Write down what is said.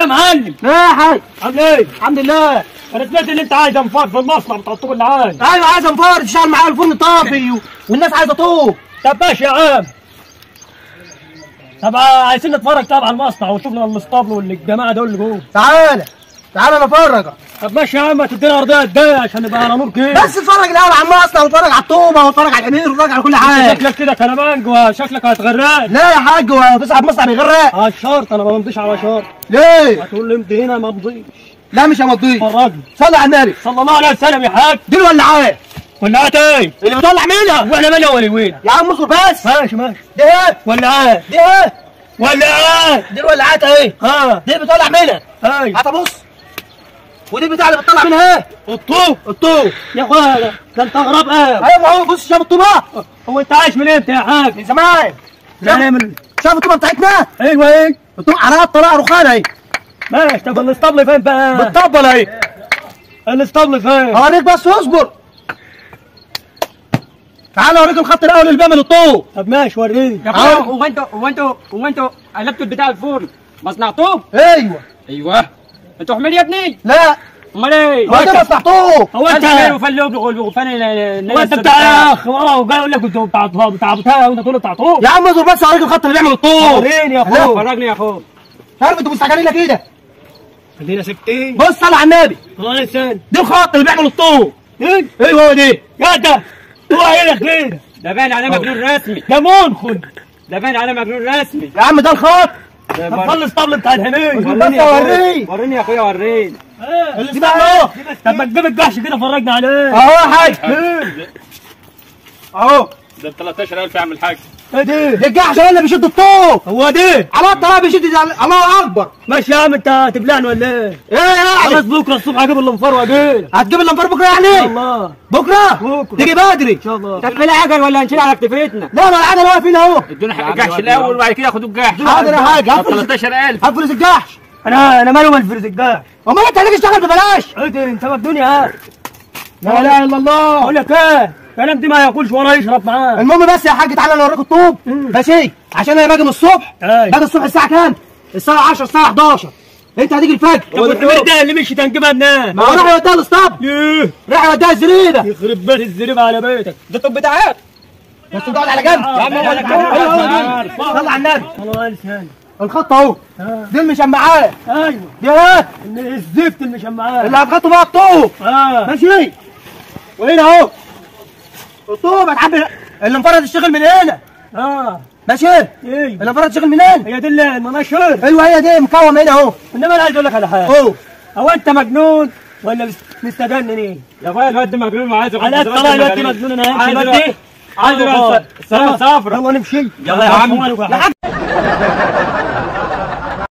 يا معلم. ايه يا حاج؟ عامل ايه؟ الحمد لله. انا سمعت ان انت عايز انفار في المصنع بتاع الطوب اللي عايز. ايوه عايز انفار تشتغل معايا الفرن طافي والناس عايزه طوب. طب ماشي يا عم. طب عايزين نتفرج طبعا على المصنع ونشوف لنا الاسطبل والجماعه دول اللي جوه. تعالى نفرجك. طب ماشي يا عم تدينا ارضيه قد ايه عشان نبقى على نور كده. بس اتفرج الاول على المصنع واتفرج على الطوبه واتفرج على الامير واتفرج على كل حاجه. شكلك كده كلامانج وشكلك هتغرقني. لا يا حاج هو تصعد مصنع بيغرق؟ على الشرط انا ما بمضيش على شرط. ليه؟ هتقول لي امضي هنا ما امضيش. لا مش همضيش. فرجني. صلي على النبي صلى الله عليه وسلم يا حاج. دي الولاعات. ولاعات ايه؟ اللي بتولع منها. واحنا مالنا ولا وين؟ يا عم اصبر بس. ماشي ماشي. دي ايه؟ ولاعات. دي ايه؟ ولاعات. دي الولاعات اهي. دي اللي بتولع منها. ايوه. هات بص. ودي البتاع اللي بتطلع منها ايه؟ الطوب. يا اخويا ده انت غراب قوي. ايوه اهو بص شايف الطوبه؟ هو انت عايش من امتى يا حاج؟ من زمان. شايف الطوبه بتاعتنا؟ ايوه ايه؟ الطوبه على طلع رخانه اهي. ماشي. طب الاسطبل فين بقى؟ بتطبل اهي. الاسطبل فين؟ اوريك بس اصبر. تعالى اوريك الخط الاول اللي بيعمل الطوب. طب ماشي وريني. يا اخويا هو انتوا قلبتوا البتاع الفرن مصنع طوب؟ ايوه. انتوا حمير يا ابني؟ لا امال ايه؟ هو ده مصنع طوب. هو انت بتاع اخ وجاي يقول لك انت بتاع بتاع وانت تقول بتاع طوب. يا عم اصبر بس اوريك الخط اللي بيعمل الطوب. وريني يا اخويا. فرجني يا اخويا. مش عارف انتوا مستعجلين لك ايه ده؟ خلينا ساكتين. بص صل على النبي. الله يسلمك. دي الخط اللي بيعمل الطوب. ايه؟ ايوه هو دي. يا ده هو هنا كده. ده باين عليه مجنون رسمي. ده منخل. ده باين عليه مجنون رسمي. يا عم ده الخط. طب خلي الاسطبل بتاع الحمير. بس اوريك. وريني يا اخويا وريني. دي بقى اهو. طب ما تجيب الجحش كده فرجنا عليه. اهو يا حاج. اهو. ده ب 13000 يا عم الحاج. ايه دي؟ ده الجحش هو اللي بيشد الطوب. هو دي؟ على الطلاق بيشد الله اكبر. ماشي يا عم انت هتبلعني ولا ايه؟ ايه يعني؟ خلاص بكره الصبح هجيب الانفار واجيلك. هتجيب الانفار بكره يعني؟ الله. بكره؟ تيجي بدري. ان شاء الله. طب في عجل ولا هنشيل على كتفتنا؟ لا ما العجله واقفين اهو. ادونا حق الجحش الاول وبعد كده ياخدوا الجحش. حاضر يا حاج. طب 13000. هات فلوس الجحش. انا مالي ومال فلوس الجحش. امال انت هتيجي تشتغل ببلاش؟ ايه ده انت مجنون يا عم. لا اله الا الله. اقول لك ايه؟ كلام دي ما ياكلش ولا يشرب معاه. المهم بس يا حاج تعالى انا اوريك الطوب. ماشي؟ عشان انا باجي من الصبح. باجي الصبح الساعه كام؟ الساعه 10 الساعه 11. انت هتيجي الفجر. طب والحمير ده اللي مشي تنجيبها منين؟ ما هو راح يوديها الاسطبل. راح يوديها الزريبه. يخرب بيت الزريبه على بيتك. ده الطوب بتاعك. بس تقعد على جنب. يا عم ايوه صل على النبي. الله يسهل. الخط اهو. دي المشمعات. ايوه. دي ايه؟ الزفت المشمعات. اللي هتخطوا بقى الطوب. ماشي؟ وهنا اهو. الطوب هتحب الانفاره تشتغل من هنا. ماشي؟ ايوه. الانفاره تشتغل من هنا. هي دي المناشير. ايوه هي دي مقوم هنا اهو. انما انا عايز اقول لك على حاجه. هو انت مجنون ولا مستجنن؟ يا اخويا الواد ده مجنون وعايز على الطلاق الواد ده مجنون. انا همشي عايز السلامة صفرا. يلا نمشي. يلا يا عم.